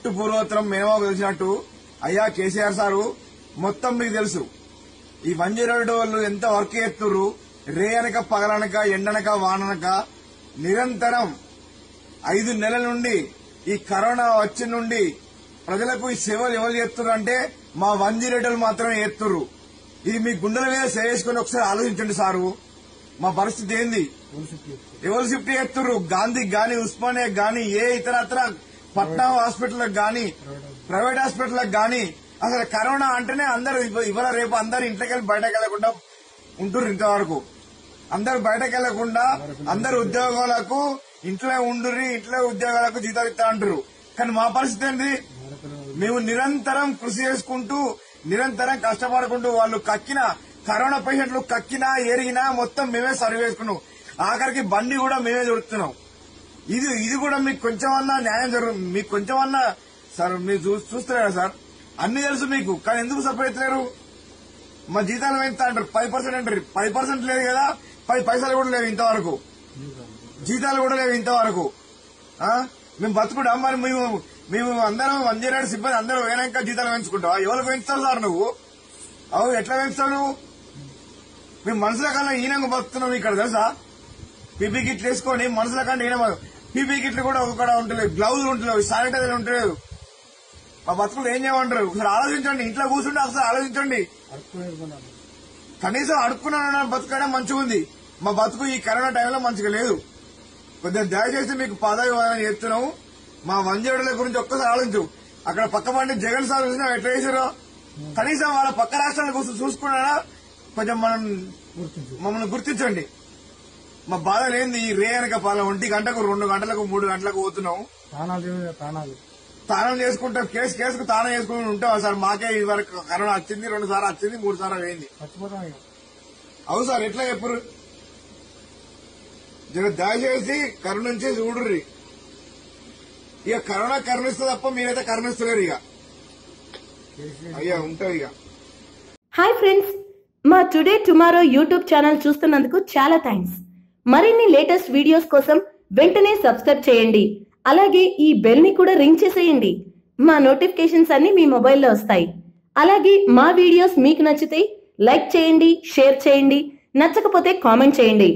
పుట్టు పూర్వోత్తరం మేనమాకు తెలిసినట్టు అయ్యా కేసీఆర్ సారు మొత్తం మీకు తెలుసు. ఈ 108 వాళ్ళు ఎంత వర్క్ చేస్తుర్రు, రే అనక పగలనక ఎండనక వాననక నిరంతరం 5 నెలల నుండి ఈ కరోనా వచ్చి నుండి ప్రజలకు ఈ సేవలు ఎవరు చేస్తున్నారు అంటే మా 108 మాత్రమే చేస్తుర్రు. ఇది మీ గుండెల మీద చేసుకుని ఒకసారి ఆలోచించండి సారు. మా పరిస్థితి ఏంది? ఎవరు షిఫ్ట్ చేస్తుర్రు? గాంధీకి గాని, ఉస్మానియా గాని, ఏ ఇతరత్ర పట్నం హాస్పిటల్ గాని, ప్రైవేట్ హాస్పిటల్ గాని అసలు కరోనా అంటేనే అందరు ఇవాళ రేపు అందరు ఇంట్లోకి వెళ్ళి బయటకు వెళ్లకుండా ఉంటుర్రు. ఇంతవరకు అందరు బయటకు వెళ్లకుండా అందరు ఉద్యోగాలకు ఇంట్లో ఉండుర్రి, ఇంట్లో ఉద్యోగాలకు జీతాలు ఇస్తా అంటారు. కానీ మా పరిస్థితి ఏంటి? మేము నిరంతరం కృషి చేసుకుంటూ నిరంతరం కష్టపడుకుంటూ వాళ్ళు కక్కిన కరోనా పేషెంట్లు కక్కినా ఎరిగినా మొత్తం మేమే సర్వ్ చేసుకున్నాం. ఆఖరికి బండి కూడా మేమే దొరుకుతున్నాం. ఇది కూడా మీకు కొంచెమన్నా న్యాయం జరుగుతుంది. మీకు కొంచెమన్నా సార్ మీరు చూస్తున్నారు సార్, అన్ని తెలుసు మీకు, కానీ ఎందుకు సపరేట్ లేరు? మా జీతాలు పెంచుతా అంటారు, 5% అంటారు. 5% లేదు కదా, 10 పైసలు కూడా లేవు ఇంతవరకు, జీతాలు కూడా లేవు ఇంతవరకు. మేము బతుకుడా మరి? మేము అందరం 108 సిబ్బంది అందరూ వేనాక జీతాలు పెంచుకుంటావా? ఎవరు పెంచుతావు సార్ నువ్వు? ఎట్లా పెంచుతావు నువ్వు? మేము మనుషుల కన్నా ఈనంగా బతుకుతున్నాం ఇక్కడ తెలుసా? పీపీ కిట్లు వేసుకొని మనుషుల కన్నా ఈయన పీపీ కిట్లు కూడా ఒక్కడ ఉంటలేదు, గ్లౌజులు ఉంటలేవు, శానిటైజర్ ఉంటలేదు. మా బతుకులు ఏం చేయమంటారు? ఒకసారి ఆలోచించండి. ఇంట్లో కూర్చుంటే ఒకసారి ఆలోచించండి. కనీసం అడుక్కున్నా బతుకడం మంచిగా ఉంది. మా బతుకు ఈ కరోనా టైంలో మంచిగా లేదు. కొద్దిగా దయచేసి మీకు పదవి చెప్తున్నాము. మా 108 గురించి ఒక్కసారి ఆలోచించు. అక్కడ పక్క పండి జగన్ సార్ చూసినా ఎట్లా చేసారో, కనీసం వాళ్ళ పక్క రాష్ట్రాల కోసం చూసుకున్నా కొంచెం మమ్మల్ని గుర్తించండి. మా బాధలు ఏంది? ఈ రే అనక పాల 1 గంటకు 2 గంటలకు 3 గంటలకు పోతున్నాం. తానం చేసుకుంటాం, కేసుకు తానం చేసుకుని ఉంటాం సార్. మాకే ఈ వరకు కరోనా వచ్చింది, 2 సార్లు వచ్చింది, 3 సార్లు అయింది. అవును సార్, ఎట్లా చెప్పరు? దయచేసి కరుణించి చూడుర్రి. ఇక కరోనా కరుణిస్తుంది తప్ప మీరైతే కరుణిస్తలేరు. ఇక అయ్యా ఉంటావు ఇక. హాయ్ ఫ్రెండ్స్, మా టుడే టుమారో యూట్యూబ్ ఛానల్ చూస్తున్నందుకు చాలా థ్యాంక్స్. మరిన్ని లేటెస్ట్ వీడియోస్ కోసం వెంటనే సబ్స్క్రైబ్ చేయండి. అలాగే ఈ బెల్ ని కూడా రింగ్ చేసేయండి. మా నోటిఫికేషన్స్ అన్ని మీ మొబైల్లో వస్తాయి. అలాగే మా వీడియోస్ మీకు నచ్చితే లైక్ చేయండి, షేర్ చేయండి, నచ్చకపోతే కామెంట్ చేయండి.